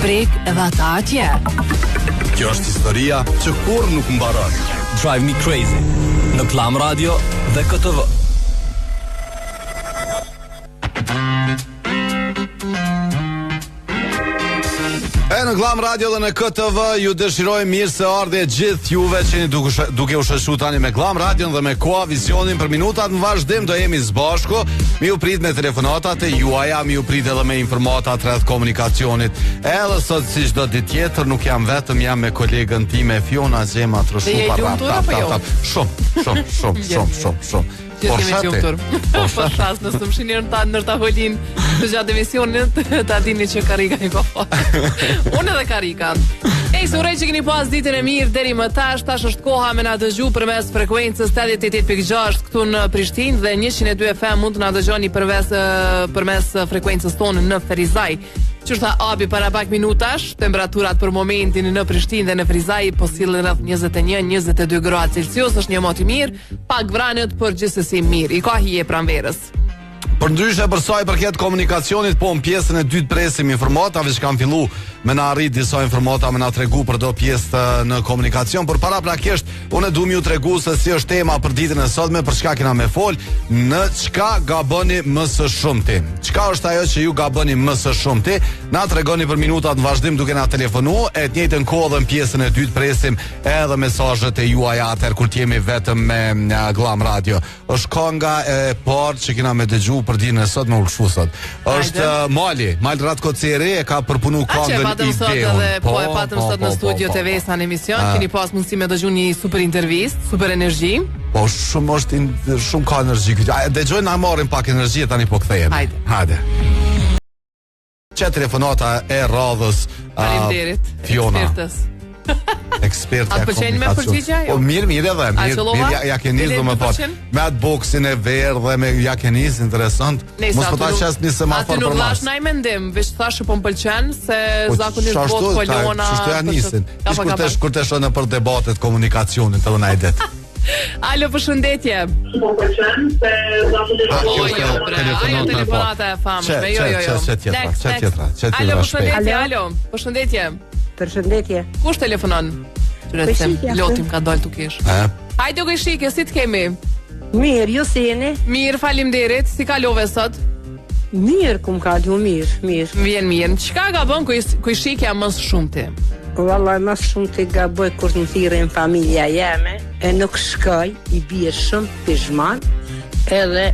prek edhe ata atje. Kjo është historia që kur nuk mbaron. Drive Me Crazy në Klam Radio dhe KTV. Në Klam Radio dhe në KTV ju dëshiroj mirë se ardhe gjithë juve që një duke u shëshu tani me Klam Radio dhe me Koa Visionin për minutat në vazhdim do jemi zbashku. Mi u prit me telefonatat e juaja, mi u prit edhe me informatat rreth komunikacionit. Edhe sot si çdo ditë tjetër nuk jam vetëm, jam me kolegën time Fiona Xhema Troshu para. Shumë. Por shas nësë më shinirën ta nër ta holin të gjatë emisionit ta dini që karika i ka fa. Unë edhe karika. Se urej që keni pas ditën e mirë deri më tash është koha me na dëgju përmes frekuencës 88.6 këtu në Prishtinë dhe 102 FM mund të na dëgjoni përmes frekuencës tonë në Ferizaj. Që tha Abi para pak minutash, temperaturat për momentin në Prishtinë dhe në Ferizaj po sillen rreth 21-22 gradë Celsius, është një mot i mirë, pak vranët për gjithsesi mirë. I ka hije pranverës. Për ndryshe për sa i përket komunikacionit, po në pjesën e dytë presim informatave që kanë fillu me na arrit disa informata me na tregu për do pjesë në komunikacion, por paraprakisht unë du m'ju tregu se si është tema për ditën e sotme, për çka kena me fol, në çka gaboni më së shumti. Çka është ajo që ju gaboni më së shumti? Na tregoni për minutat në vazhdim duke na telefonu, e të njëjtën kohë dhe në pjesën e dytë presim edhe mesazhet e juaja atëherë kur jemi vetëm me Klam Radio. Është kënga e parë që kena me dëgju për ditën e sot me ulshu sot. Është Mali Ratkoceri e ka përpunu këngën Ideon. Po e patëm sot në studio TV sa në emision, keni pas mundësi me dëgju një super intervist, super energji. Po shumë ka energji. Dëgjojnë na marrin pak energji tani po kthehemi. Hajde. Çe telefonata e radhës. Faleminderit. Fiona. Ekspertë. A pëlqen me përgjigja? Po mirë edhe. Mirë ja keni do më thotë. Me atë boksin e verdh dhe me ja keni interesant. Mos po ta qas një semafor për nas. Atë nuk vash ndaj mendim, veç thashë po m'pëlqen se zakonisht vot kolona. Çfarë ja nisin? Kur të shon për debatet komunikacionit edhe na i det. Alo, përshëndetje. Po pëlqen se zakonisht telefonata e famshme. Jo. Alo, përshëndetje. Përshëndetje. Kush telefonon? Lotim ka dalë tukish. Hajde u shike, si të kemi? Mirë, ju si jeni? Mirë, faleminderit. Si kalove sot? Mirë, kum kalu, mirë. Vjen mirë. Çka ka bën ku shikja më shumë ti? Vallai më shumë ti gaboj kur të thirrën familja jeme, e nuk shkoj, i bie shumë pizhman, edhe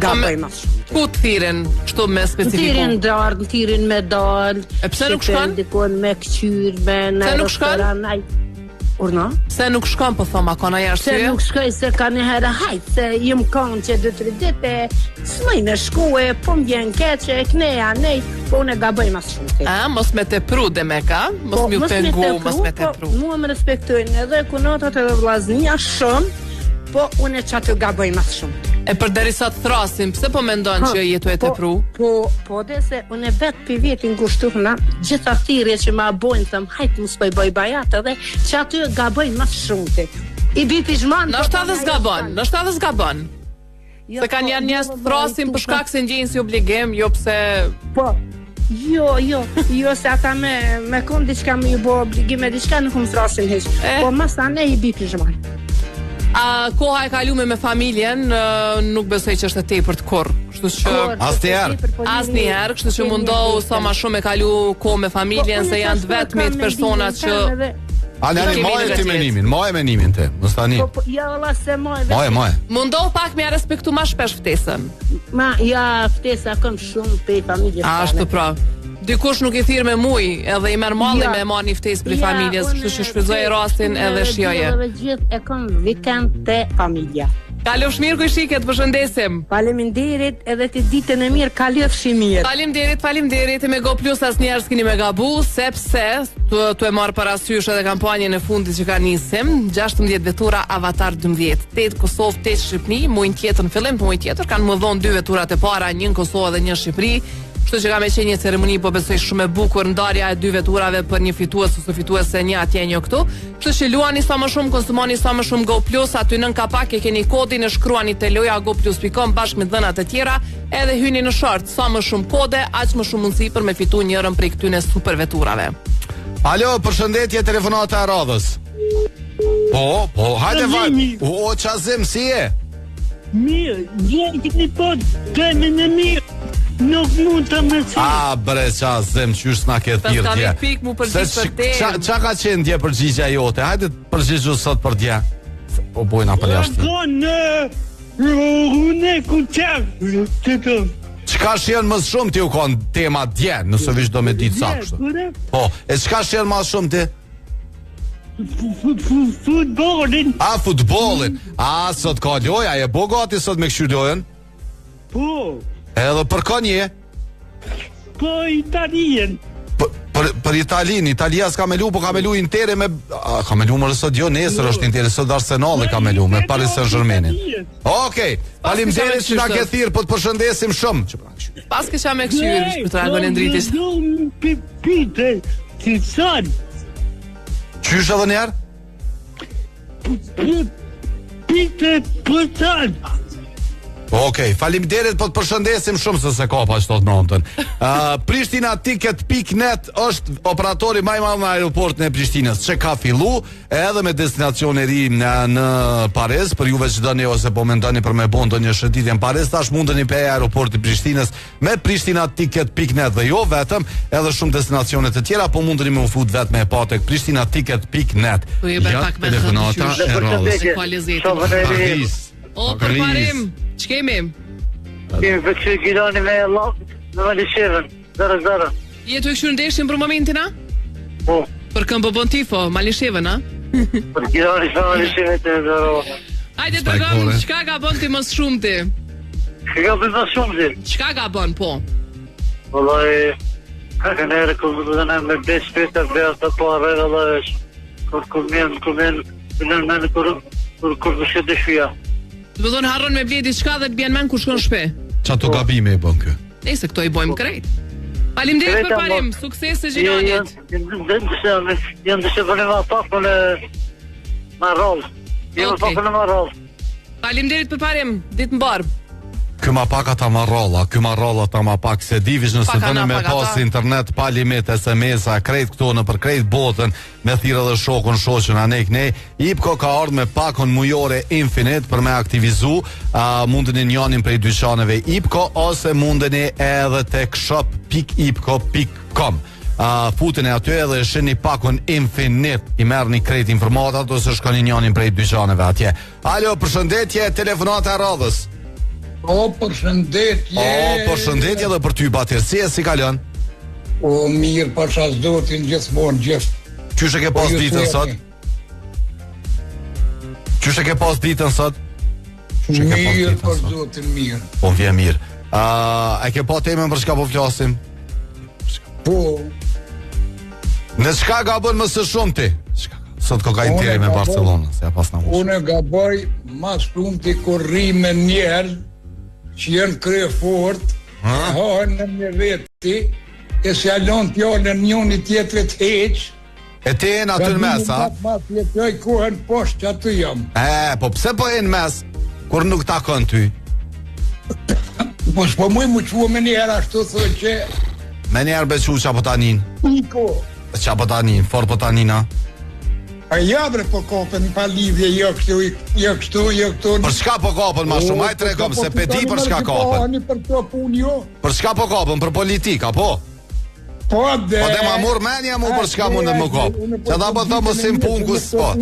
gaboj më shumë. Ku të thirrën, kështu me specifikum? Thirrën me dal. E pse nuk shkon? Dikon me kqyr, me në restoran. Urna? Se nuk shkon, po thoma, ka ndonjë arsye? Se nuk shkoj se ka një herë hajt, se jëm kanë që 2-3 ditë, s'mëj me shkue, po m'vjen keqe, kneja, nej, po unë e gaboj mas shumë. Mos me tepru dhe me ka? Mos m'ju pengu, mos me tepru. Mua më respektojnë edhe kunotat edhe vllaznia shumë, po unë e qatë gaboj mas shumë. E për derisa të thrasim, pse po mendon që jetu e tepru? Po dhe se unë e vetë për vjetin ngushtuhna, gjitha thirrje që ma bojnë, thëm, hajtë mos bëj bajat edhe, që aty gaboj mas shumë ti. I bi pizhman. Nështë adhe zgabon. Se ka njerëz të thrasim për shkak se ndjejnë si obligim, jo pse... Po, jo, se ata me kom diçka me ju bo obligime, diçka nuk më thrasin heq. Po mas anë i bi pizhman. A koha e kalume me familjen nuk besoj që është e tepër të kurrë. Kështu që asnjëherë, kështu që mundohu sa më shumë e kalu kohë me familjen se janë të vetmit personat që Moje menimin te, mos tani. Ja valla se moje. Mundohu pak me respektu më shpesh ftesën. Ftesa kam shumë pe familjes. Ashtu pra. Dikush nuk i thirr me muj, edhe i merr malli me marr një ftesë për familjes, kështu që shfrytëzoj rastin edhe shijoje. Gjithë e kam vikend te familja. Kalofsh mirë ku shiket, përshëndesim. Faleminderit, edhe ti ditën e mirë kalofshi mirë. Faleminderit, me Go Plus asnjëherë s'keni me gabu, sepse tu e marr parasysh edhe kampanjën e fundit që ka nisim, 16 vetura Avatar 12, 8 Kosovë, 8 Shqipëri, muajin tjetër në fillim të muajit tjetër kanë më dhënë 2 veturat e para, një në Kosovë dhe një në Shqipëri. Kështu që ka me qenë një ceremoni po besoj shumë e bukur, ndarja e 2 veturave për një fitues ose fituese, një atje një këtu. Kështu që luani sa më shumë, konsumoni sa më shumë Go Plus, aty nën kapak e keni kodin, e shkruani te loja goplus.com bashkë me dhënat e tjera, edhe hyni në short, sa më shumë kode, aq më shumë mundësi për me fitu njërën prej këtyne super veturave. Alo, përshëndetje, telefonata e radhës. Po, hajde vaj. O, Qazim, si e? Mirë, gjeni këni po temën e mirë. Nuk mund të më si. Bre, Qazim, qysh s'na ke thirr Ka dje. një pik mu përgjigj për te. Qa ka qenë dje përgjigja jote? Hajde përgjigju sot për dje. Po bojna për jashtë. Unë ku qakë të të. Çka shjen më shumë ti u kon tema dje, nëse vish do me ditë sa kështu. Po, e çka shjen më shumë ti? Futbolin. Futbollin. Sot ka loja, e bo gati sot me kështu lojën? Po. Edhe për konje? Po Italien. Për Italia s'ka me lu, po ka me lu Intere me... ka me lu më rësot jo, nesër është Intere, sot Arsenal ka me lu, me Paris Saint-Germainin. Okej, faleminderit që na ke thirr, po të përshëndesim shumë. Pas kisha me këshyrë, për të albën e ndritis. Pite, si son. Qysh edhe njerë? Pite, për son. Okej, faleminderit, po të përshëndesim shumë se ka pa qëtot nëntën. Prishtina.net është operatori më i madh në aeroportin e Prishtinës, që ka fillu edhe me destinacion e ri në Paris, për juve që dëni ose po mendoni për me bon një shëtitje në Paris, tash mundeni pe aeroporti Prishtinës me Prishtina.net dhe jo vetëm, edhe shumë destinacionet e tjera, po mundeni me u fut vetë me e pa tek Prishtina.net. Ja, telefonata e radhës. O, për parim, që kemi? Kemi për që Gjilani me Allah në Malishevën, 0-0. Je të këshur ndeshtin për momentin, a? Po. Për këm bëbon tifo, Malishevën, a? Për Gjilani me Malishevën të 0. Hajde të gëmë, qka ka bon ti mësë shumë ti? Ka bën mësë shumë ti? Qka ka bon, po? Vëllaj, ka kënere këllë dhe në me besh petar bea të pare, vëllaj, kur men, kur mëshet e shvija. Të bëdhon harron me bledi qka dhe të bjen men kur shkon shpe. Qa të gabime i bën kë? Se këto i bojmë krejt. Faleminderit për parim, sukses të Gjilanit. Jënë të shëpën e ma pakën e marrall. Jënë pakën e marrall. Faleminderit për parim, ditë më barbë. Ky ma pak ata marralla, ta ma pak se divish nëse bëne me pas internet pa limit, SMS-a, krejt këto në për krejt botën, me thirë dhe shoqën anek nej, IPCO ka ardhë me pakon mujore infinite për me aktivizu, mundeni njonin prej dyqaneve IPCO, ose mundeni edhe tek shop.ipco.com. Futeni aty edhe sheni pakon infinite, i merr një krejt informatat, ose shkoni njonin prej dyqaneve atje. Alo, përshëndetje, telefonata e radhës. Përshëndetje dhe për ty Batir, si e si kalon? Mirë, pasha zotin gjithmonë gjithë. Qysh e ke pas ditën sot? Mirë, për zotin mirë. Po vje mirë. E ke pa temën për shka po flasim? Po. Në shka ga bën më së shumë ti? Sot ko ka interi me Barcelona, se ja pas në mushë. Unë ga bëj ma shumë ti korri me njerë që jenë krye fort, hajnë në një veti, e se alon t'jallën njën i tjetërit heq. E ti e në aty në mes, a? Ma t'jetoj kohën poshtë që aty jam. Po pse po e në mes, kur nuk takon ty? Po s'po muj mu qua me njerë ashtu thë që... Me njerë bequ qa po tanin? Iko. Qa po tanin, for po tanina? A jabre po kopën pa lidhje, jo kështu. Për shka po kopën ma shumë, aj të rekom, se pe di për shka kopën. Për shka po kopën, për politika, po? Po dhe ma mur menja mu për shka mundet më kopë. Që da po thëmë mësim pun kus po.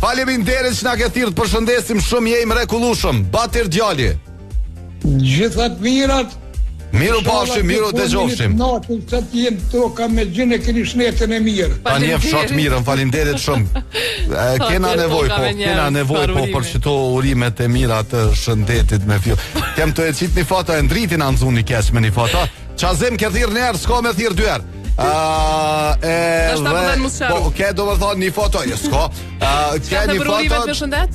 Faleminderit që na ke thirë të përshëndesim shumë, je i mrekullushëm. Batir djali. Gjithat mirat. Miru pashim, miru të gjofshim. Natën që të jenë toka me gjene keni shnetën e mirë. Pa një fshat mirën, falinderit shumë. Kena nevoj po për që to urimet e mira të shëndetit me fjo. Kem të e qitë një foto e ndritin anë zunë një kesh me një foto. Qazim ke thirë njerë, s'ko me thirë dyerë. Ke do më thonë një foto, s'ko. Ke një foto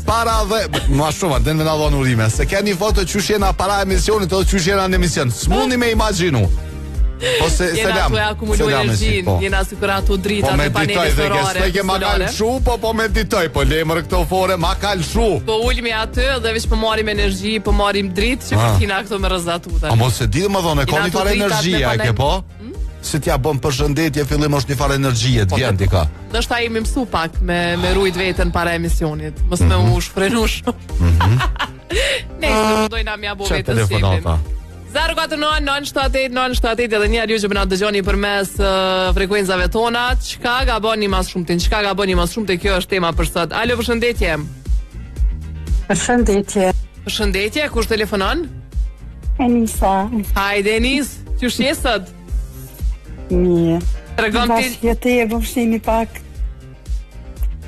para dhe ma shumë, den me na dhonë urime. Se ke një foto që shena para emisionit, o që shena në emision. S'mundi me imaginu. Po se jena tu e akumulu energjinë, jena siguratu dritat e panelit sorare. Po ma kalshu, po meditoj, po lemër këto fore, ma kalshu. Po ulmi aty dhe veç po marim energji, po marim dritë që kina këto me rëzatuta. A mos se di dhe më dhone, ka një farë energjia, ke po? Si t'ja bëm përshëndetje, fillim është një farë energjie, të vjen ka. Dhe shta imi mësu pak me rujt vetën para emisionit. Mos me u shfrenu shumë. Ne së dojna mja bo vetën shqipin. 049-978-978 edhe një alju që përna dëgjoni për mes frekuenzave tona. Qka ga boni mas shumëtin? Qka ga boni mas shumëtin? Kjo është tema për sot. Alo, përshëndetje. Përshëndetje. Përshëndetje, kush telefonon? Enisa. Hajde, Enis, që shjesët? Mirë. Tregon ti. Bashkë te e vëfshini pak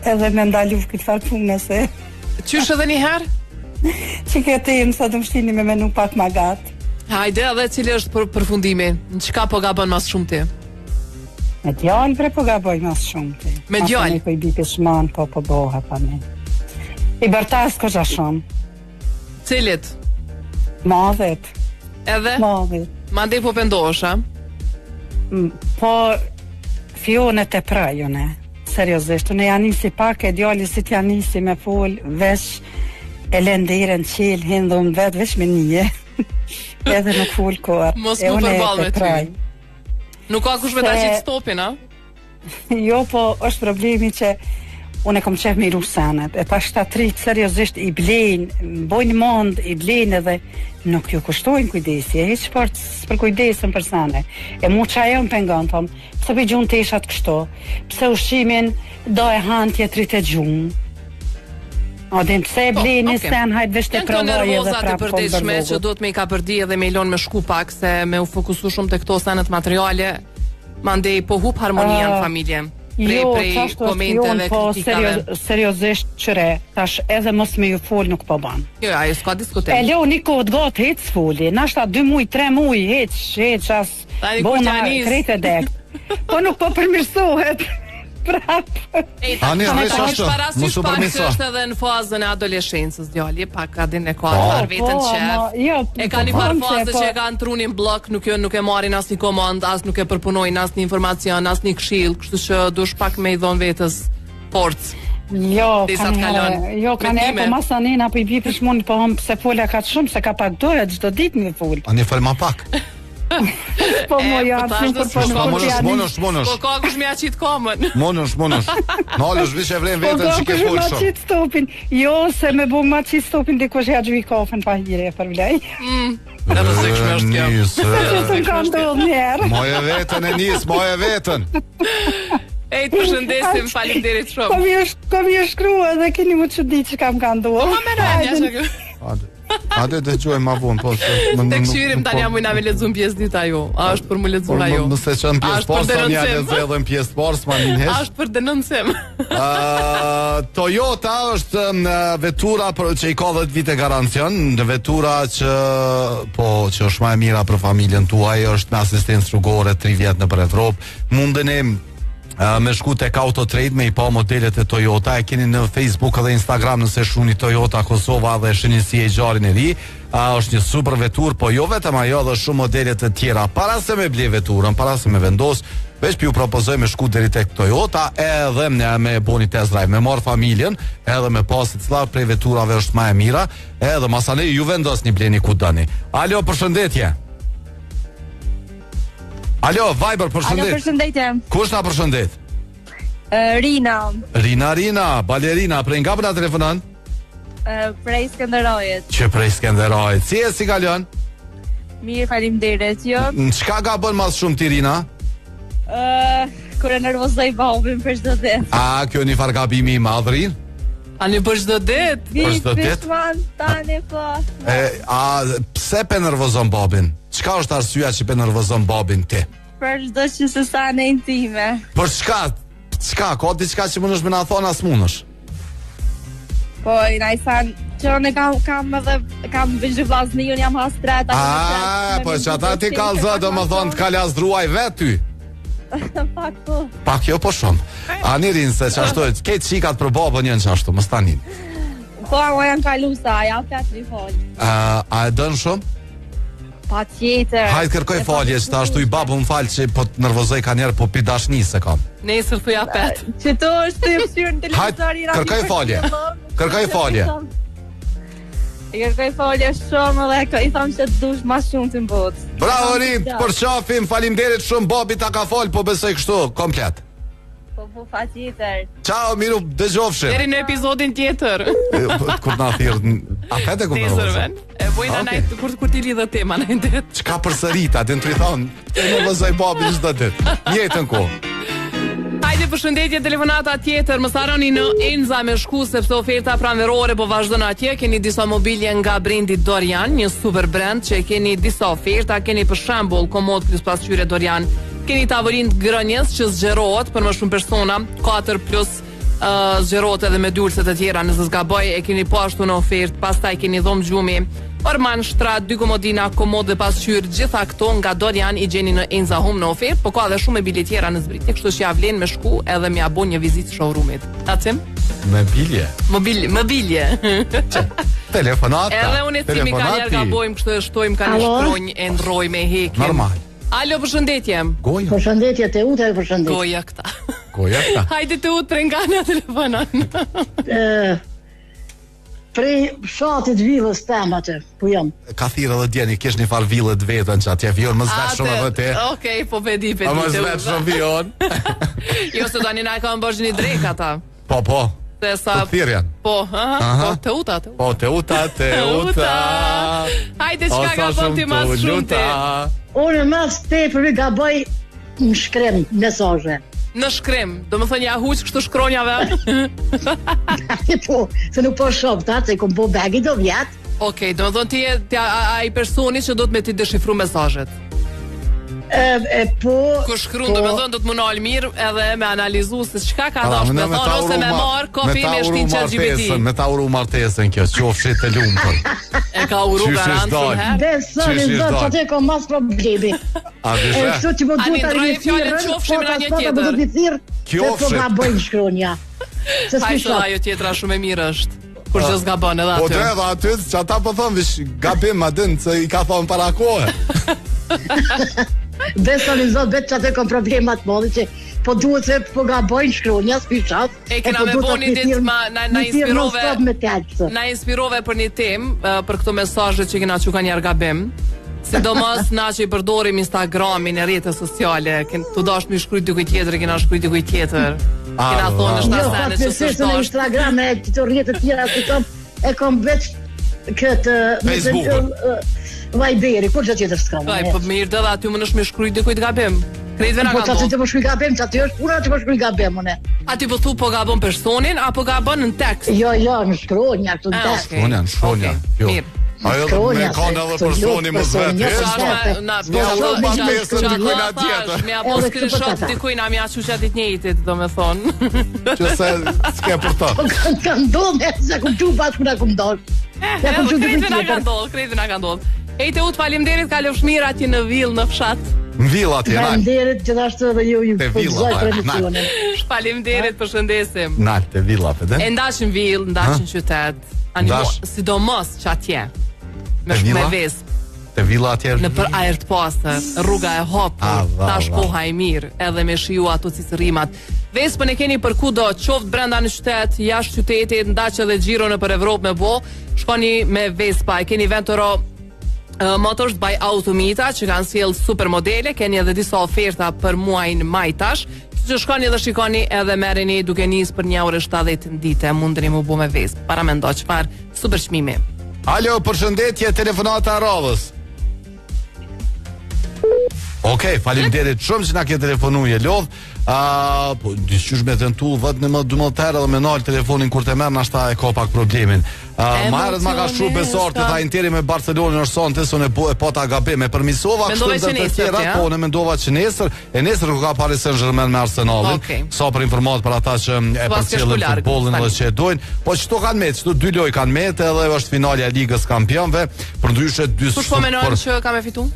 edhe me ndalu këtë farë punëse. Qysh edhe një herë? Që këtë e mësa të mështini me menu pak ma gatë. Hajde, edhe cili është përfundimi? Në qka po gabon mas shumë ti? Me djallë bre po gaboj mas shumë ti. Me djallë? Masë ne po i bipi shman, po boha pa me. I bërtas ko gja shumë. Cilit? Madhet. Edhe? Madhet. Mande po pëndosh, a? Po fionet e prajune. Seriosisht, unë janë nisi pak e djalli si t'ja nisi me fol, vesh e lendiren qil, hindhum vetë, vesh me nije. Edhe nuk fol kohër. Mos mu përbal me ty. Nuk ka kush me ta qitë stopin, a? Jo, po është problemi që unë e kom qef miru senet. E ta shtatrit seriosisht i blejnë, bojnë mond, i blejnë edhe nuk ju kushtojnë kujdesi, e heq për kujdesën për sene. E mu qa e unë pengon, thom, pëse për gjunë të ishat kështo, pëse ushqimin do e hanë tjetrit e gjunë. Odin, pëse e blejnë i sen, hajtë vesh të provoj edhe prapë kom nervozat e përdeshme që do të me i ka përdi edhe me ilon me shku pak, se me u fokusu shumë të këto senet materiale, mandej po hup harmonia në familje. Prej komenteve, kritikave. Seriosisht qëre, tash edhe mos me ju fol nuk po ban. Jo, ajo s'ka diskutim. E lo një kohët gotë hec foli, nashta 2 muj, 3 muj, hec as bona krejt e dekt. Po nuk po përmirësohet. Prapë. Ani, është parasysh pak që është edhe në fazën e adoleshencës, djali, pak ka din e ka arë vetën qef. E ka një farë fazë që e ka në trunin blok, nuk e marin as një komand, as nuk e përpunojnë as një informacion, as një kshil, kështu që dush pak me i dhon vetës forcë. Jo, kanë e po masanina po i bi për shmoni, po hëm se folja ka të shumë, se ka pak dohet, gjdo dit një fol. Ani, fol ma pak. Po mo janë shumë për Monosh. Po ka kush me aqit komën. Monosh. Nalësh vish e vren vetën që ke fol shumë. Po ka kush me aqit stopin. Jo, se me bu me aqit stopin dikush ja gjui kafën pa hire e për vlej. Në rëzikshme është kjo. Se të më kam dohë njerë. Moje vetën e njës, moje vetën. Ej, të përshëndesim, falimderit shumë. Ko mi është shkrua dhe keni më që di që kam ka ndohë. Po ma merojnë, jashtë. Ate të quajmë ma vonë, po. Të këshyrim tani amu i na me lexuar pjesë dita jo. A është për më lexuar ajo? Nëse çon pjesë parë, son ja lexojmë pjesë parë, s'ma linhesh. A është për denoncim? Toyota është vetura që i ka 10 vite garancion, vetura që është më e mira për familjen tuaj, është me asistencë rrugore 3 vjet nëpër Evropë. Mundeni me shku tek Autotrade me i pa modelet e Toyota, e keni në Facebook dhe Instagram nëse shuni Toyota Kosova dhe shini si e gjarin e ri. Është një super vetur, po jo vetëm ajo, dhe shumë modelet e tjera. Para se me ble veturën, para se me vendos, veç pi ju propozoj me shku deri tek Toyota, edhe me boni test drive, me marr familjen, edhe me pasi cila prej veturave është më e mira, edhe masane ju vendos një bleni ku dani. Alo, përshëndetje. Alo, Viber, përshëndet. Alo, përshëndetje. Kush na përshëndet? Rina, balerina, prej nga përna telefonan? Prej Skenderajit. Që prej Skenderajit. Si kalon? Mirë, faleminderit, jo. Në qka ka bën mas shumë ti, Rina? Kur e nervozoj babin për çdo ditë. A, kjo një farë gabimi i madhrin? A një për çdo ditë? Për çdo ditë? Tani po. A, pse pe nervozon babin? Qka është arsyeja që pe nervozon babin ti? Për çdo që se sa në intime. Për çka? Ka diçka që mundesh me na thonë as mundesh? Po, i na i than që unë kam vëzhë vllazni, unë jam hastret. Po që ata ti kallëzë, do më thonë të kaljas druaj vetë ty? Pak po. Pak jo po shumë. Ani rinë se qashtu, kejtë qikat për babën jenë qashtu, më stanin. Po, a janë kalu sa, ja flet një fol. A e dënë shumë? Patjetër. Hajde kërkoj falje, që ta ashtu i babu më falë që po të nervozoj ka njerë, po pi dashni se kam. Nesër thuja pet. Qëto është të jepsyrë në televizori. Hajde, kërkoj falje. Kërkoj falje. I kërkoj falje shumë dhe i thamë që të dush ma shumë të botë. Bravo Rit, për qafim, faleminderit shumë, babi ta ka falë, po besoj kështu, komplet. Po patjetër. Ciao, miru dëgjofshim. Deri në episodin tjetër. Kur na thirr, a fete ku Nesër e bojna najt kur ti lidhë tema najt. Çka përsërita, den të thon, e nervozoj babin çdo ditë. Njëjtën kohë. Hajde përshëndetje telefonata tjetër, mos harroni në Enza me shku sepse oferta pranverore po vazhdon atje. Keni disa mobilje nga brendi Dorian, një super brand që keni disa oferta, keni për shembull komod plus pasqyre Dorian. Keni tavolinë grënjes që zgjerohet për më shumë persona, 4 plus zgjerohet edhe me dulse të tjera, nëse zgaboj e keni po ashtu në ofertë. Pastaj keni dhomë gjumi, orman, shtrat, 2 komodina, komod dhe pasqyrë, gjitha këto nga Dorian i gjeni në Enza Home në ofertë, po ka edhe shumë mobilje tjera në zbritje, kështu që ja vlen me shku edhe me abon një vizitë showroomit. Tacim? Mobilje. Mobilje. Telefonata. Edhe unë e cimi ka njerë gabojmë, kështu e shtojmë ka një shkronjë e ndroj me hekim. Normal. Alo, përshëndetje. Goja. Përshëndetje, te uta e përshëndetje. Goja këta. Goja këta. Hajde te utë për nga në telefonan. Prej shatit villës tem atë, po jam. Ka thirrë edhe djeni, kesh një farë villet vetën që atje vion, më zveç shumë edhe te. Okej, po vedi. A më zveç shumë vion. Jo, se tani na e ka më bërgjë një drejk ata. Po. Se sa... Po thirrë janë. Po, po, te uta. Po, te uta. Hajde, qka ka thon ti mas shumë ti? Unë mas te për mi gaboj në shkrem mesazhe. Në shkrem, do më thënë ja huq kështu shkronjave? Po, se nuk po shumë ta, se kom po bagi do vjetë. Okej, do më thënë ti e ai personi që do të me ti deshifru mesazhet. Po... Kur shkruan do më thënë do të më nalë mirë edhe me analizu se çka ka dash me thonë ose me marë kopi me shtin ChatGPT. Me ta uru martesën kjo, qofshit të lumë. E ka uru garantë herë. Besoni zot që te kom mas problemi. A vishe? Kështu që më duhet ta fjallën qofshim në një tjetër. Qofshim. Po ga bëjnë shkronja. Hajtë ajo tjetra shumë e mirë është. Kur që s'gabon edhe aty. Po të edhe aty, që ata po thonë vish gabim ma dënë, që i ka thonë para kohë. Besoni zot, betë që atë kom problemat modhi që po duhet se po gabojnë shkronja, s'pishat. E kena me boni ditë na inspirove për një temë, për këto mesazhe që kena që ka njerë gabim. Sidomos na që i përdorim Instagramin e rrjetet sociale, tu dash më shkruaj dikujt tjetër, kena shkruaj dikujt tjetër. Kena thonë është asane që s'është në Instagram e këto rrjete tjera që e kom vetë këtë Facebook. Viberi, kur që tjetër s'kam. Po mirë dhe aty më nësh më shkruaj dikujt gabim. Krejtve na ka gabon. Po që të më shkruaj gabim, që aty është puna që më shkruaj gabim, une. A ti po thu po gabon personin, apo gabon në tekst? Jo, në shkronja, këtë në tekst. Shkronja. Mirë. Ajo me kanë edhe personi më zvetë. Me apo screenshot dikuj na mja që qatit njëjtit, do me thonë. Që se s'ke për ta. Ka ndodhe, se kum qu bashkë na kum ndodhë. Krejtë na ka ndodhë. Ejte u të falimderit, ka lëfshmira atje në villë, në fshat. Në villë atje, nalë. Falimderit, gjithashtu edhe ju përzoj për emisionin. Falimderit, përshëndesim. Nalë, të villë apë, e ndashin villë, ndashin qytet. Sidomos që atje. Me vesp. Te villa atje në për ajër të pastër, rruga e hopur, tash koha e mirë, edhe me shiu ato cicërimat. Vespën e keni për kudo, qoftë brenda në qytet, jashtë qytetit, ndaq edhe xhiro në për Evropë me bo, shkoni me Vespa, e keni Venturo Motors by Automita që kanë sjell super modele, keni edhe disa oferta për muajin maj tash, që shkoni dhe shikoni edhe merreni duke nis për 1 orë 70 ditë, mundeni mu bo me Vespa. Para mendo çfarë super çmimi. Alo, përshëndetje, telefonata radhës. Okej, faleminderit shumë që na ke telefonuar, lodh. Po dyqysh me tentu vetë në më 12 herë dhe me nal telefonin kur të merr na shta e ka pak problemin. Marrët ma ka shru besor të tha interi me Barcelonën është sonte sonë e po ta gabim e përmisova kështu të tjera, po ne mendova që nesër ku ka Paris Saint-Germain me Arsenalin. Sa për informat për ata që e përcjellin futbollin dhe që e dojnë, po çto kanë me, çto 2 lojë kanë me, edhe është finalja e Ligës Kampionëve, përndryshe 2. Kush po menon që ka me fitu?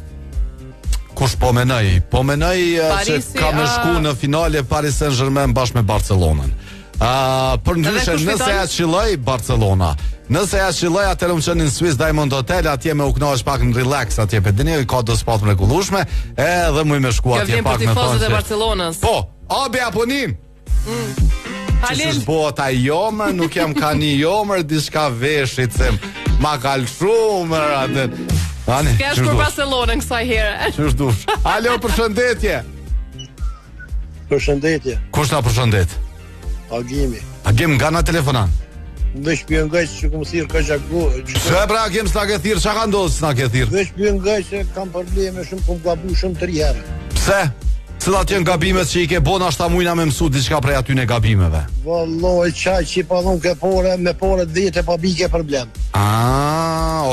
Kush po menoj? Po menoj që ka me shku në finale Paris Saint-Germain bashkë me Barcelonën. Për ndryshe, nëse ja qilloj Barcelona, nëse ja qilloj atëherë më çon në Swiss Diamond Hotel, atje më u kënaqesh pak në relax atje pe dini, ka do spot mrekullueshme, edhe më shku atje pak me tifozët e Barcelonës. Po, abi aponim. Halil. Bota jome, nuk jam kani jomër, diçka veshit se ma kal shumë atë. Ani. Kesh për Barcelonën kësaj here. Ç'është dush? Alo, përshëndetje. Përshëndetje. Kush na përshëndet? Agimi. Agim nga na telefonan. Veç pyet nga që kom thirr ka gjaku. Se pra Agim s'na ke thirr, çka ka ndodhur s'na ke thirr? Veç pyet nga që kam probleme shumë, kom gabu shumë të herë. Pse? Cilat janë gabimet që i ke bon ashta mujna me mësu diçka prej aty në gabimeve? Vallahi çaj që pa dhon ke pore, me pore 10 pa bike problem.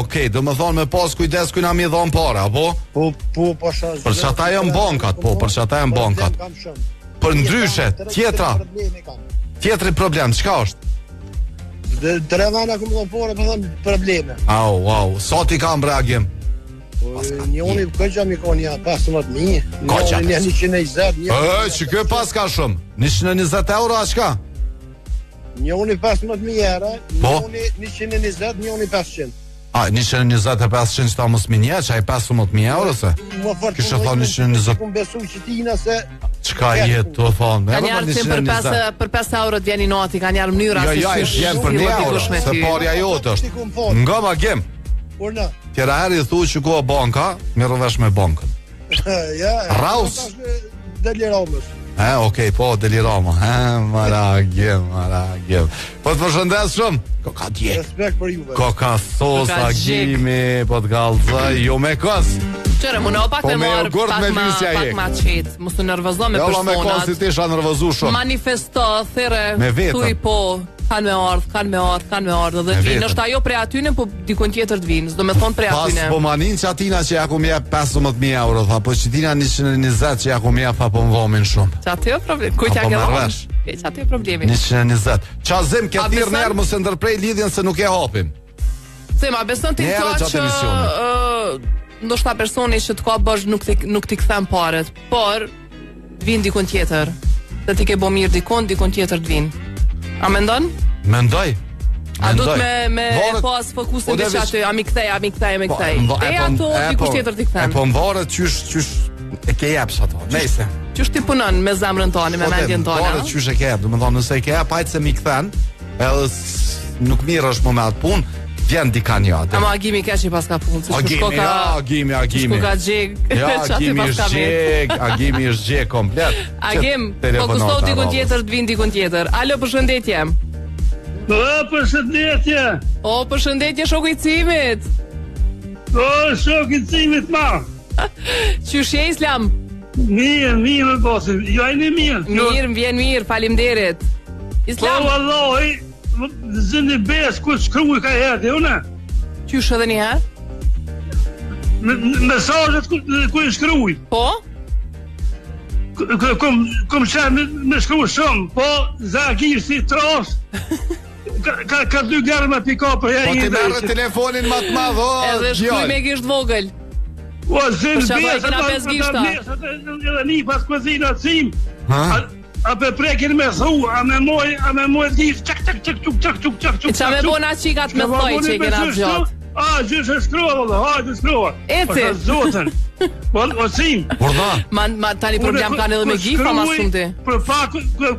Okej, do më thonë me pas kujdes ku na mi dhon para, apo? Po pasha. Për çata janë bankat, po, për çata janë bankat. Për ndryshe, tjetri problem, çka është? Tre vana ku më dhon pore, po thon probleme. Au, sa ti kam bre Agim? Njoni këgja mi ka një 15.000, njoni një 120. Që kjo pas ka shumë, 120 euro a qka? Njoni 15.000 euro, njoni 120, njoni 500. 120 e 500 që ta mos minje, që a i 15.000 euro se? Kështë thonë 120. Këmë besu që tina se... Qka jetë të thonë? Ka njarë që për 5 euro të vjeni noti, ka njarë mënyra se jenë për 1 euro, se parja jotë është. Nga ma gem. Tjera heri i thu që ku e banka, mirë vesh me bankën. Raus? Deliramës. Okej, po, delirama. Maragjem. Po të përshëndes shumë. Ko ka djek. Respekt për juve. Ko ka sos, Agimi, po të galzaj, jo me kës. Qere, më në pak me marë pak ma qetë. Më së nërvëzo me personat. Me kës si ti isha nërvëzu shumë. Manifesto, thire, thuj po, kanë me ardhë. Dhe ti nështë ajo prej atyne, po dikon tjetër të vinë. Zdo me thonë prej atyne. Pas po manin që atina që ja ku mje 15.000 euro, tha, po që tina 120 që ja ku mje, pa po më vomin shumë. Që aty o problem, kuj tja ke dhonë? Që aty o problemi. 120. Qa zim, ke thirë nërë mu se ndërprej lidhjen se nuk e hapim. Zima, besën ti ka që ndoshta personi që të ka bësh nuk t'i kthem paret, por vin dikon tjetër. Se ti ke bo mirë dikon tjetër të vin. A mendon? Mendoj. A du të me pas fokusin dhe që aty, a mi kthej. E ato dikush tjetër t'i kthem. E po më varet qysh e ke jepsh ato, nejse. Qysh ti punon me zemrën tonë, me mendjen tonë. Po varet qysh e ke jep, do më thonë nëse e ke jep, hajtë se mi kthen, edhe nuk mirë është më me atë punë, vjen dika një atë. Ama Agimi ka që pas ka punë. Agimi. Shko ka gjeg. Agimi është gjeg komplet. Agim, po kushtot dikun tjetër, të vinë dikun tjetër. Alo, përshëndetje. Përshëndetje. Përshëndetje shoku i cimit. Shoku i cimit ma. Qysh je Islam? Mirë me bosin. Jo e një mirë. Mirë, vjen mirë, faleminderit. Islam. Po valloj. Zëndi bes ku shkruaj ka herë, une? Qysh edhe një herë? Mesazhet ku i shkruaj. Po? Kom shenë me shkruaj shumë, po zakir si tros. Ka 2 garma pika për ja i Po ti merre telefonin më të madh, edhe shkruaj me gisht vogël. O zëndi bes, edhe një pas kozina cim. A pe prekin me thu, a me moj gjithë, qak. E qa me bona qikat me thoj që i kena gjatë? Gjysh e shkrua, hajde shkrua. Eci. Zotën. O cim. Urda. Tani problem kanë edhe me gifa ma shumë ti. Për pa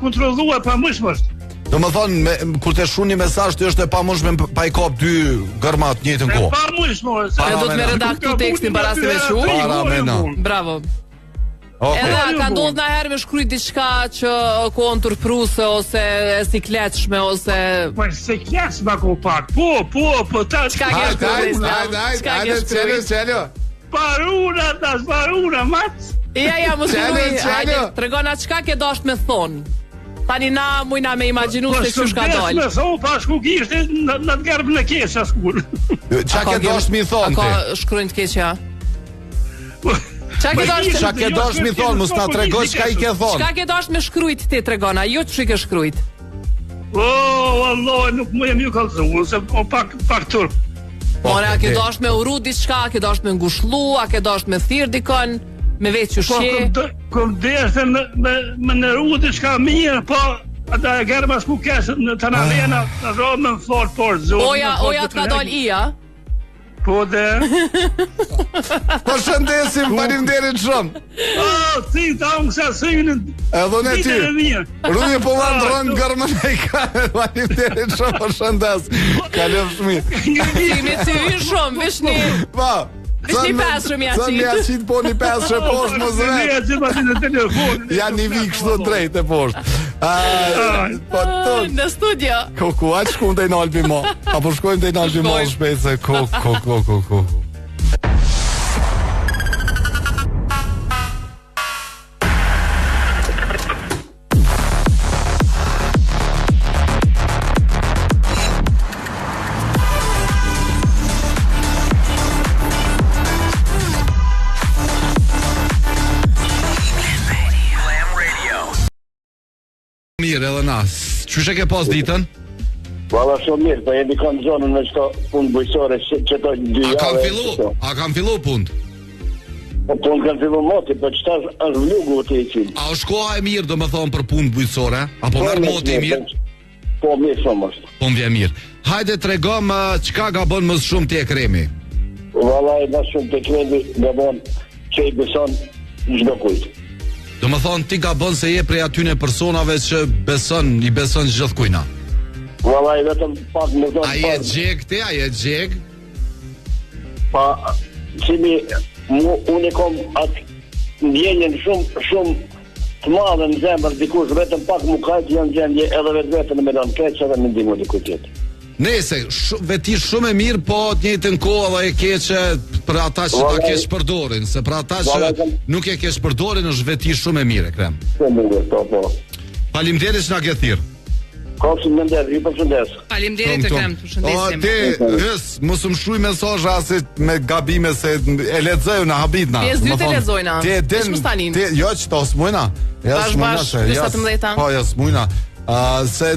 kontrolua pa mëshmësht. Do më thonë, kur të shu një mesazh të është e pa mëshme pa i kop 2 gërmat njëtën kohë. Pa mëshme. E do të me redaktu tekstin para se me shu? Bravo. Edhe ka ndodhë na herë me shkrujt diçka që kohën tërpruse ose e sikletshme ose... Po e sikletshme ko pak, po ta... Qka ke shkrujt? Qelio. Paruna, mat! Ja, më shkrujt, hajde, tregona qka ke dasht me thonë? Tani na mujna me imaginu se që shka dollë. Po shkëndes me thonë, pa shku kishte në të gerbë në keqa shkur. Qa ke dasht mi thonë ti? A ka shkrujt keqa? Qa ke dosh mi thonë, mus na tregoj qka i ke thonë? Qka ke dosh me shkrujt ti tregona, jo që ke shkrujt? Allah, nuk më jem ju kalëzu, se pak turp. More, a ke dosh me uru diçka, a ke dosh me ngushlu, a ke dosh me thirr dikon, me veç që shqe? Këm deshte me nëru diçka mirë, po ata e gjerë mas ku kesë në të në rena, në romë në fort por, zonë. Oja të ka dal ija. Po dhe. Përshëndesim, faleminderit shumë. Si, ta unë kësa sëjnë. Edhe në ty. Rruje po vanë rënë gërmën e ka. Faleminderit shumë, përshëndes. Kalëm shmit. Si me ty shumë, vishni. Pa. Vishni pasrë mja qitë. Mja qitë po një pasrë poshtë më zre. Ja një vikë shto drejt e poshtë. Në studio. Ku, aqë shkujmë të i nalbi mo. Apo shkojmë të i nalbi mo shpejt se ku. Mirë edhe nas. Qysh e ke pas ditën? Valla shumë mirë, po jemi kam zonën në qëto punë bujësore që to 2 javë. A kam fillu punë? Po punë kam fillu moti, po qëta është vlugu të i qimë. A është koha e mirë do me thonë për punë bujësore? Apo merë moti i mirë? Po mirë shumë është. Po më vje mirë. Hajde tregom qka ga bon më shumë ti e kremi? Valla e më shumë të kremi ga bon që i beson në gjdo kujtë. Do më thonë ti ka bënë se je prej atyne personave që i beson gjithë kujna. Valla i vetëm pak më zonë. A je gjeg ti, a je gjeg? Pa, qimi, unë e kom atë ndjenjen shumë të madhe në zemër dikush, vetëm pak më kajtë janë gjendje edhe vetë në melon keqë edhe më ndimu diku tjetë. Nese, veti shumë e mirë, po të njëjtën kohë edhe e keqe për ata që ta keq përdorin, se për ata që nuk e keq përdorin është veti shumë e mirë, krem. Po. Faleminderit që na ke thirr. Ju përshëndes. Faleminderit të krem, përshëndesim. Ti, mos më shkruaj mesazhe as me gabime se e lexoj në habitna. 52 e lexojna. Ti jo çto smujna. Ja smujna. 17. Po ja smujna. Se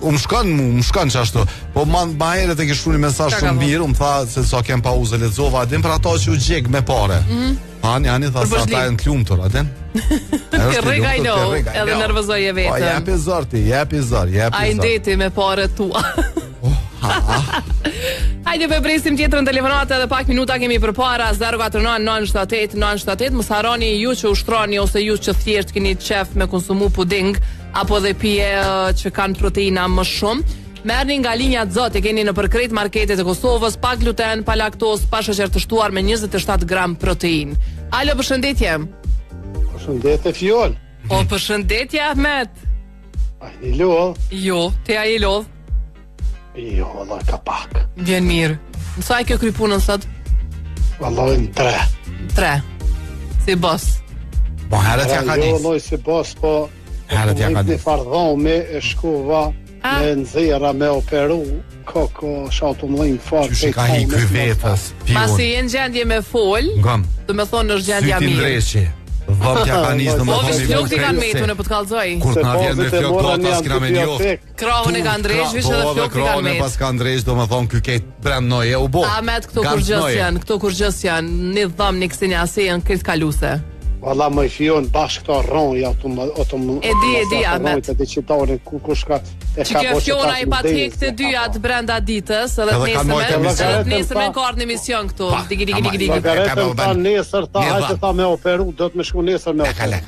më shkon qashtu. Po ma herët e ke shkruar një mesazh shumë mirë, më tha se sa kem pauzë lexova, adin për ato që u gjeg me pare. Ani tha sa ata janë të lumtur, adin. Ke rregajlo, edhe nervozoje vetëm. Po jepi zor ti, jepi zor. Ai ndeti me paret tua. Hajde për presim tjetërën telefonate edhe pak minuta kemi për para 049-978-978. Mos harroni ju që ushtroni ose ju që thjesht keni qef me konsumu puding apo dhe pije që kanë proteina më shumë. Merrni nga linja Zot, e keni në përkrejt marketet e Kosovës, pa gluten, pa laktoz, pa sheqer të shtuar me 27 gram protein. Alo, përshëndetje. Përshëndetje Fiol. Po përshëndetje Ahmet. A i lodh? Jo, te a i lodh? Jo, Allah ka pak. Vjen mirë. Në sa e kjo kry punën sot? Allah në 3. 3. Si bos. Po herët ja ka njës. Jo, Allah si bos, po herët ja ka njës. Një fardhome e shkova me nëzira me operu, koko shatu mëllin farë. Qysh i ka hi këj vetës, pion. Masi jenë gjendje me fol, do me thonë është gjendja mirë. Sytin dreqi. Dhëmë tja ka njës në më thonë. Po, flok t'i kanë metu në për t'kallzoj. Kur t'na vjen me flok botas kina me njoftë. Krahun e kanë dreq, vishë dhe flok t'i kanë metu. Pas kanë dreq, do me thonë këj kejt brendnoj e u bo. Amet, këto kur gjës janë, një dhëm një kësini ase janë këtë kaluse. Valla më i fion bashkë këto rronja E di, Ahmet. Që kjo fjona i pat hek të dyat brenda ditës edhe nesër me kartë në emision këtu. Digi. Garetën ta nesër, ta hajtë ta me operu, do të me shku nesër me operu.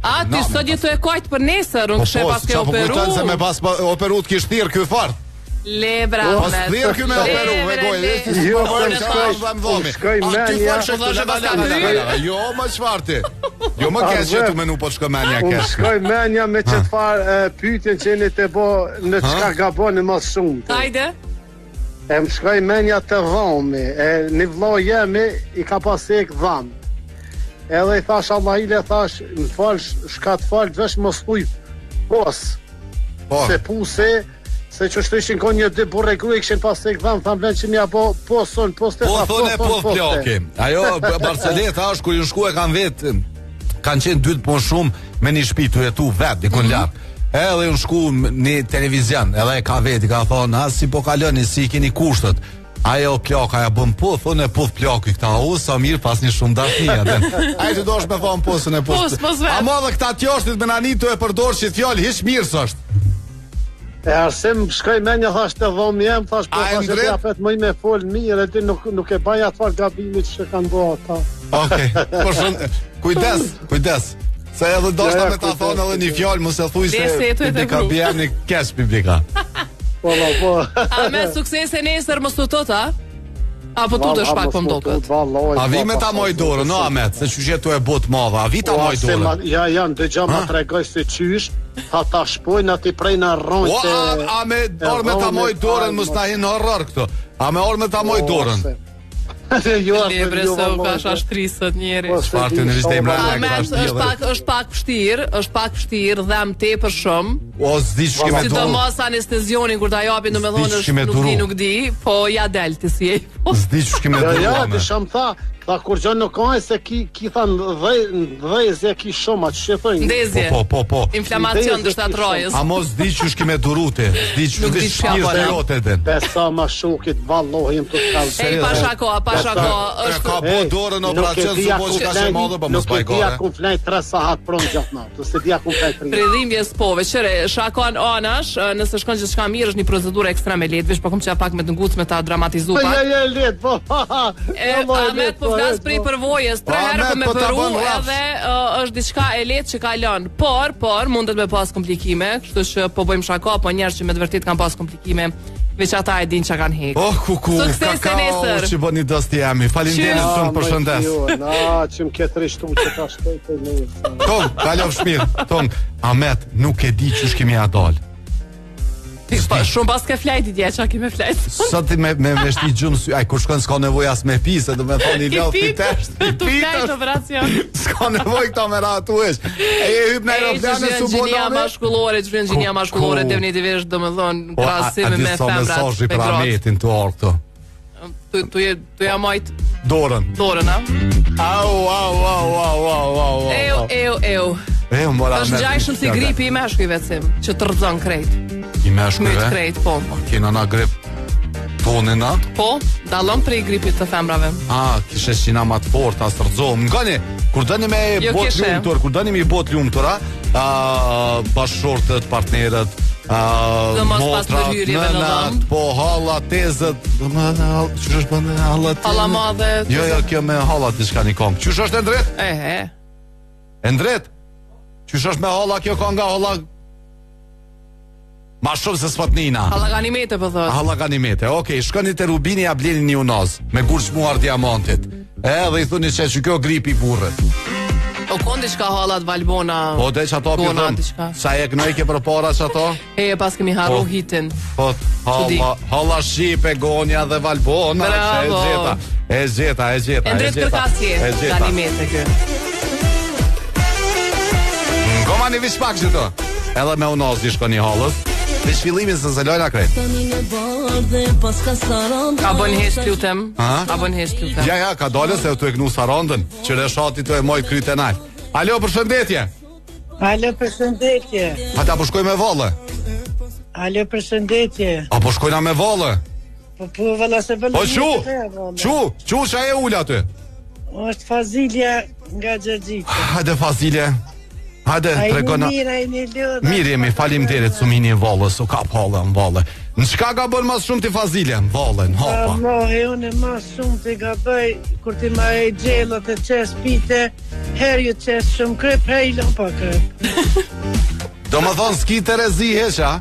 A, ty sot jetu e kajtë për nesër, unë kështë e pas ke operu. Po kujtën se me pas operu të kishtë thirë kjo fartë. Lebra, Ahmet. Thirë kjo me operu, me gojë. Jo, shkoj menja. Jo, më qfarti. Jo, më kesh që tu menu po shkoj menja kesh. Unë shkoj menja me që të farë pytjen që një të bo në qka gaboni më shumë. Hajde. E më shkoj menja të dhami. Një vlo jemi i ka pasek dham. Edhe i thash Allahile, thash më falsh, shka të falsh, vesh më stuj pos. Se puse, se që shtu ishin ko një dy burre gru i këshin pas të këdham, thamë ben që mja po poson, pos të tha, pos plaki. Ajo, Barceleta është, kur ju shku e kanë vetë, kanë qenë dytë po shumë me një shpi të jetu vetë, dikon lartë. Edhe ju shku një televizion, edhe e ka vetë, i ka thonë, si po kaloni, si i keni kushtët. Ajo plaka ja bën puth, unë e puth plaki këta, sa mirë pas një shumë dashnia. Ai që dosh me thonë pusën e puth. A ma dhe këta tjoshtit me nanitu e përdor që t'jallë, hish mirë së është. E arsim shkoj menja thash të dhomë jem, thash po thash e apet më i me fol mirë, e ti nuk e baja të farë gabimit që kanë bo ata. Okej, kujdes. Se edhe doshta me ta thonë edhe një fjallë, mos e thuj se publika bjem një kesh publika. Po. A me suksese nesër mos të tota? Apo tu të shpak po mdokët? A vi me ta moj dorën, no Amet, se që jetu e bot madha, a vi ta moj dorën? Ja, dëgja ma tregoj se qysh, ta shpojnë ati prej në rronjë. A me orë me ta moj dorën, mos na hinë horror këto. A me orë me ta moj dorën? Libre se u ka shashtrisët njeri. Shpartë në vishte i mrejnë e këta shtirë. është pak pështirë dhe më te për shumë. O, zdi që kime duru. Si të mos anestezionin kur ta japin në me thonë është nuk di, po ja del të si e. Zdi që kime duru. Ja, të shumë tha kur gjë nuk ka se ki thanë dhezje ki shumë atë që thëjnë. Ndezje. Po. Inflamacion të shtatë rojës. A mos di që shkime durute. Di që di shpirë të jote den. Besa ma shukit, vallohim të kalë. Ej, pa shako. Ka bo dorën operacion, supo që ka që madhe, pa mos bajkore. Nuk e dia ku flejt 3 sahat pronë gjatë natë. Se dia ku flejt 3. Pridhimje s'pove, qëre, shakon anash, nëse shkon që shka mirë është një procedurë ekstrem e letë, vish po kom që pak me të nguc me ta dramatizu pak. Ja, letë, po. Amet po flas prej përvojës, 3 herë po me përu edhe është diçka e lehtë që ka lënë. Por mundet me pas komplikime, kështu që po bëjmë shaka, po njerëz që me të vërtet kanë pas komplikime, veç ata e din çka kanë hek. Oh, kuku, kakao që bëni dosti jemi. Faleminderit shumë, përshëndes. Na, që më ke trishtu që ka shpejt e nesër. Tom, kalofsh mirë. Tom, Amet, nuk e di ç'është kemi adal. Shumë pas ke flajti dje, qa ke me flajt? Sa ti me veshti gjumë sy, ai kur shkon s'ka nevoj as me pi, se do me thoni i vjallë ti tesht, i flajt operacion. S'ka nevoj këta me ratu esh. E hyp në aeroplane su boname. Që inxhinia mashkullore, devni t'i vesh do me thonë krasime me femrat. A di sa mesazhi për Ametin të orë këto. Tu ja majt Dorën, a? Au. është gjajshëm si gripi i meshkujve cim, që të rëzon krejt. I meshkujve? Myt krejt, po. Kena na grip tonin atë? Po, dallon prej gripit të femrave. Kishe qina ma të fort, as të rëzohëm. Ngani, kur dëni me bot ljumëtur, kur dëni me bot ljumëtura, bashkëshortët, partnerët, motrat, nënat, po halla, tezët, qësh është bëndë hallat? Halla madhe. Jo, kjo me hallat diçka një kongë. Qësh është e ndret? E ndret? Qësh është me halla, kjo ka nga halla? Ma shumë se s'fatnina. Hallaganimete po thot. Hallaganimete. Okej, shkoni te Rubini ja bleni një unaz me gurçmuar diamantit. Edhe i thoni se kjo gripi i burrët. O kondi çka hallat Valbona. Po dhe çato pjotën. Sa e gnoj ke përpara çato? Pas kemi harru hitin. Po, halla shipe, gonja dhe Valbona. E zeta. Ndret kërkasje. Hallaganimete kë. Gomani vishpak çto. Edhe me unaz di shkoni hallës. Dhe shvillimin se zëllojna krejt. A bën hes lutem? A bën hes lutem? Ja, ka dalë se tu e gnu sarandën, që reshati tu e moj kryt e nal. Alo, përshëndetje. Alo, përshëndetje. Ata po shkoj me vallë. Alo, përshëndetje. A po shkojna me vallë? Po valla se valla. Po çu qa e ul aty? Është Fazilja nga Xhaxhita. Hajde Fazilje. Hajde, tregona. Mirë jemi, faleminderit sumini vallës, u ka palla në vallë. Në çka ka bën më shumë ti Fazilje në vallë, në hapa? Unë më shumë ti gaboj kur ti më e gjellët e çes pite, herë ju çes shumë krep, herë pa krep. Do më thonë s'ki Terezi heqa?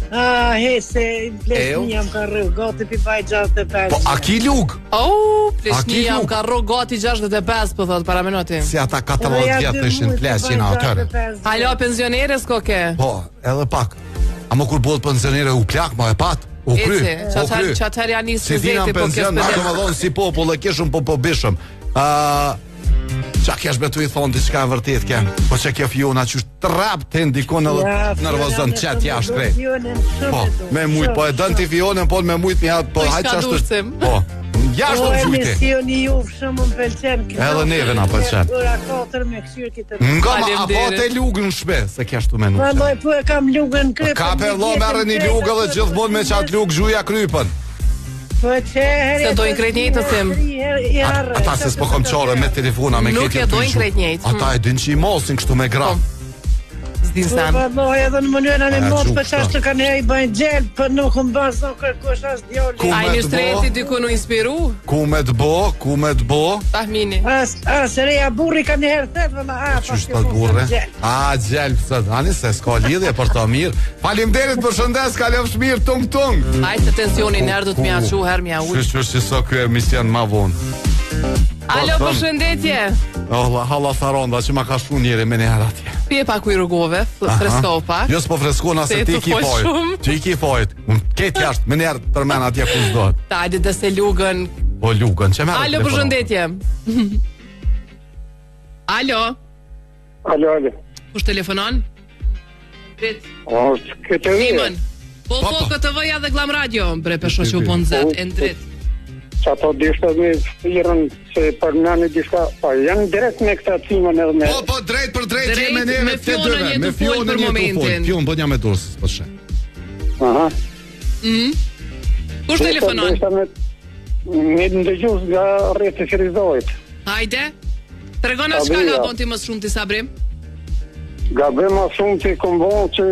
Se plesni jam ka rrë, gati pi baj 65. Po, a ki lug? Plesni jam ka rrë, gati 65, po thot, para minuti. Si ata 14 vjetë të ishin plesjina atërë. Halo, pensionere s'ko ke? Po, edhe pak. A më kur bodë pensionere u plak, ma e pat, u kry. Qater janë një si dina pension, ma të më dhonë si popull, e kishëm po bishëm. Qa kesh betu i thonë diçka e vërtet ke? Po që ke Fiona që është trap të ndikon edhe nervozën qëtë jashtë krej. Po, me mujt, po e dënë ti Fionën, po me mujt mi hatë, po hajtë qashtë është. Po, jashtë të gjujti. Po emisioni ju shumë më pëlqen. Edhe neve na pëlqen. Ora 4 me kësyrë kitë. Nga ma, apo te lugën shpe, se kesh të menu. Po e kam lugën krepë. Ka per lo merë një lugë dhe gjithmonë me qatë lugë gjuja krypën. Se dojnë krejt njejtë të sim. Ata se s'po kom qare me telefona me nuk e dojnë krejt njejtë. Ata e din që i mosin kështu me gra. din sen. Po, edhe në mënyrën e mot për çast të kanë ai bën gjel, po nuk u bën sa kërkosh as djali. Ai në shtreti diku u inspiru? Ku me të bo? Tahmini. Reja burri ka një herë thet vëlla. Ç'është ta burrë? Gjel, tani se s'ka lidhje për të mirë. Faleminderit, përshëndes, kalofsh mirë, tung. Hajde tensionin herë do të më aqu, herë më ul. Ç'është sa ky emision më vonë. Alo, përshëndetje. Halla Saronda që ma ka shku njëri me një herë atje. Pje pak u i rrugove, fresko pak. Jo s'po freskona se ti ki fojt. Që i ki fojt. Ketë jashtë, me njerë për men atje ku s'dojt. Ta, ajde dhe se lugën. Po lugën, që merë? Alo, përshëndetje. Alo. Alo. Kush telefonon? Prit. Këtë Simon. Po, këtë vëja dhe Glam Radio. Bre, pesho që u bon zet, e në dritë. Që ato dishtë me firën që për nëni dishka, po janë direkt me këta Simon edhe me... Po, drejt për drejt që me neve të dëve, me fjonën një të folë, fjonë, po një me dorës, po shë. Aha. Kush telefonon? Me ndëgjus nga rreti Firizojt. Hajde, të regona shka nga bon ti më shumë të Sabrim? Ga be më shumë që kom bon që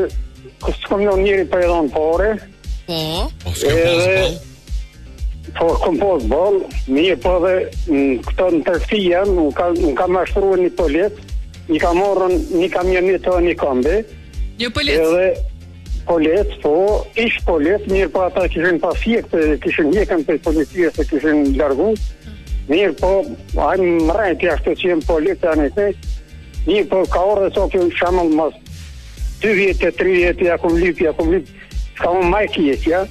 kësë kom njëri për edhon pare. Po? Po, s'ke posë bol? Po, kom posë bol, mirë po dhe këto në tërfia, në ka mashtru një polet, një ka morën një kamionit të një kombi. Një polet? Edhe polet, po, ish polet, mirë po ata kishin pasjek, kishin jekën për policia se kishin largu. Mirë po, ajmë më rejt jashtë që jem polet të anite. Mirë po, ka orë dhe so kjo shamëll mas 2 vjetë, 3 vjetë, ja kum lip, s'ka më majtë jetë, ja.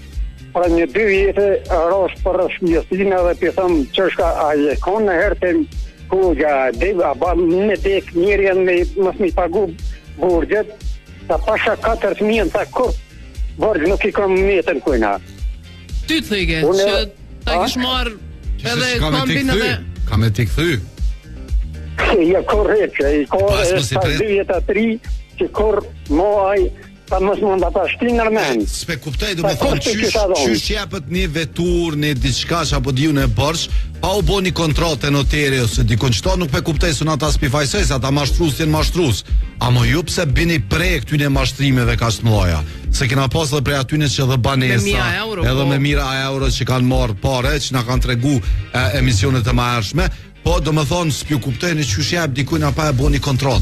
Pra një 2 vjetë rosh për shmjëstina dhe për thëmë qëshka a je konë në herë të kugja, a ba me dek njërjen me mës mi pagu burgjet, ta pasha 4.000 ta kur burgj nuk i kom mjetën kujna. Ty të thëjke, që ta kish marë edhe kombin edhe... Ka me t'i këthy? Ja kur reqe, i kur e ta 2 vjetë 3, që kur moj... Ta mos mund ata shtin nërmen. S'pe kuptoj, do me thonë qysh jepët një vetur, një diçka që apo diu në borç, pa u bo një kontrol të noteri ose dikon qëto, nuk pe kuptoj se në ata spifajsoj, se ata mashtrus t'jen mashtrus. A mo ju pse bini prej këtyne mashtrimeve ka që të mloja? Se kena pas dhe prej atyne që dhe banesa, edhe me mira euro që kanë marë pare, që na kanë tregu emisionet e ma ershme, po do me thonë s'pju kuptoj në qysh jep dikujna pa e bo një kontrol.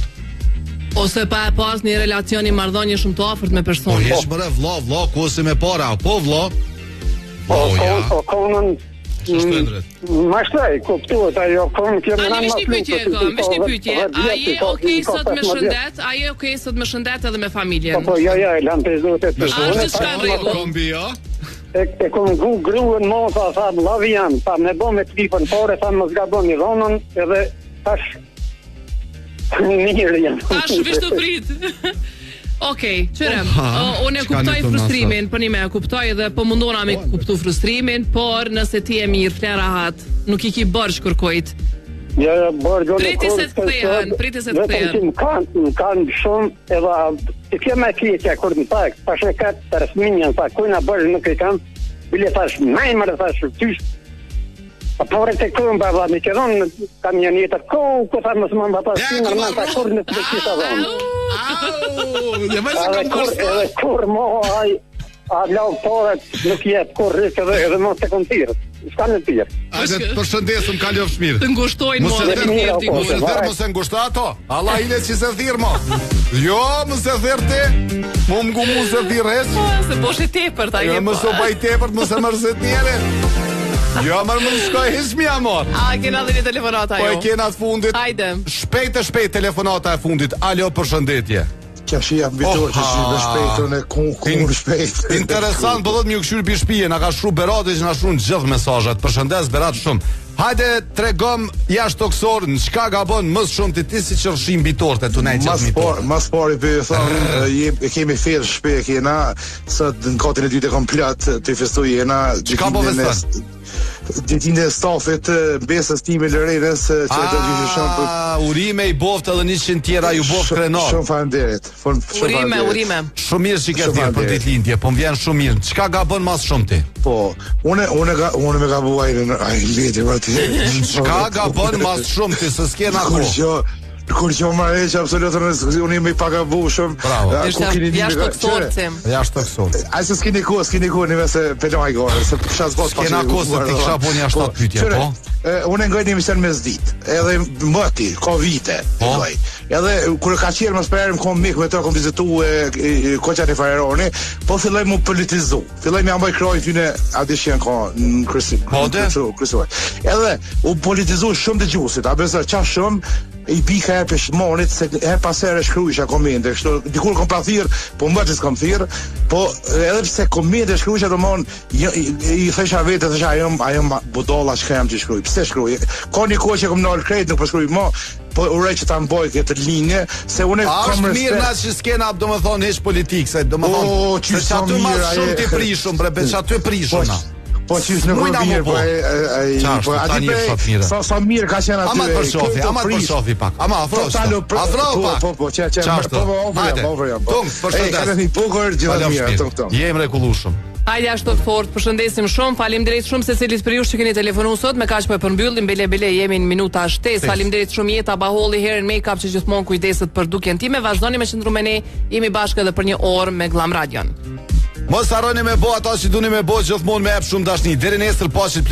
Ose pa e pas një relacioni marrëdhënie shumë të afërt me person. Po jesh mëre vlla, ku si me para, po vlla. Po konën. Ma shtaj, kuptuat ajo, konën kjo më në një pyetje, a je okej sot me shëndet? A je okej sot me shëndet edhe me familjen? Po, ja, lam të zote të zote. A është në rregull? E kom gruën mosa, tha, lavi jam, tha, me bo me tripën pore, tha, më zgabon një dhonën, edhe tash mirë jam. Tash vishtu prit. Okej, qërem, unë e kuptoj frustrimin, për një me e kuptoj edhe po mundona me kuptu frustrimin, por nëse ti e mirë, flera hat, nuk i ki bërsh kërkojt. Ja, bërgjo në Priti se të kthehen, Vetëm që më kanë shumë, edhe të kema e kjetja, kur më tak, pash e katë të rësminjën, ta kujna bërgjë nuk i kam, bile thash, najmërë thash, tysh, a pore të kërën bërë, mi këdhon kam një njëtër, ku tha më së më mbata shkinë, nërman ta kur në të kjita dhonë. Edhe kur mo, a lau pore, nuk jetë kur rikë edhe mo të kontirë. Shka në tjerë. Ajde, përshëndesëm, ka ljofsh mirë. Të ngushtojnë mo dhe thirë diku. Mos e ngushta ato. Allah ile që se thirë mo. Jo, mos e thirë ti. Mo më ngu mu se thirë heq. Se bosh e tepër ta jo, mos o baj tepër, mos e mërzit njere. Jo, mërë më shkoj heq mi amor. A, kena dhe një telefonata jo. Po e kena të fundit. Ajde. Shpejt telefonata e fundit. Alo, përshëndetje. Kja shia mbitur që shi dhe shpejtën e kur shpejt. Interesant, pëllot mi u këshyri për shpije. Nga ka shru Berati që nga shru në gjithë mesazhet. Përshëndes Berat shumë. Hajde tregom jashtë toksor në qka ga bon mësë shumë ti si që rëshim bitorte të nej qëtë mitor. Mas pari për thonë, e kemi fejrë shpe e kena, sëtë në katin e dyte komplet të festu jena. Qka po vestën? Ditin e stafit besës time lërejnës që e të gjithë shumë për... Urime i boft edhe 100 tjera ju boft krenar. Shumë falenderit. Urime. Shumë mirë që ke thirë për ditë lindje, po më vjen shumë mirë. Qka ga bën mas shumë ti? Po, unë me gabuaj në leti për ti. Qka ga bën mas shumë ti, se s'kena ku? Kur që më marrë absolutisht unë jam I pagavueshëm. Jashtë forcem. Jashtë toksor. Ai s'keni kohë nëse peloj gore, se kisha zgjat pas. Kena kohë se ti kisha bën jashtë pyetje, po. Unë ngoj një emision mes ditë, edhe mbati, ka vite, ngoj. Edhe kur ka qenë mos përëm kom mik me të kom vizituar Koçan e Fareroni, po filloi më politizu. Filloi më ambaj kroj tyne adishen ka në kryesor. Edhe u politizu shumë dëgjuesit, a besoj çfarë shumë I bika e peshmonit se her pas here shkruajsha komente, kështu dikur kom pa thirr, po mbajtis kom thirr, po edhe pse komente shkruajsha domon I thesha vetë se ajo budolla shkram që shkruaj. Pse shkruaj? Ka një kohë që kom ndal krejt, nuk po shkruaj më, po uroj që ta mboj këtë linje, se unë kam respekt. Mirë na që skena, domethënë hiç politik, se domethënë se çatu më shumë ti prishum, bre, be çatu e prishun. Po çish në mirë, po aty sa mirë ka qenë aty. Ama për shofi pak. Ama afro pak. Po, over. Përshëndes. Ka bukur gjithë mirë. Je mrekullueshëm. Hajde ashtu fort, përshëndesim shumë, faleminderit shumë se cilit për ju që keni telefonuar sot, me kaq po e përmbyllim, bele jemi në minuta 7. Faleminderit shumë Jeta Baholli, Hair & Makeup që gjithmonë kujdeset për dukjen time. Vazhdoni me qëndruar me ne, jemi bashkë edhe për një orë me Glam Radion. Mos harroni me bo ata që duni me bo gjithmonë me ep shumë dashni. Deri nesër paqit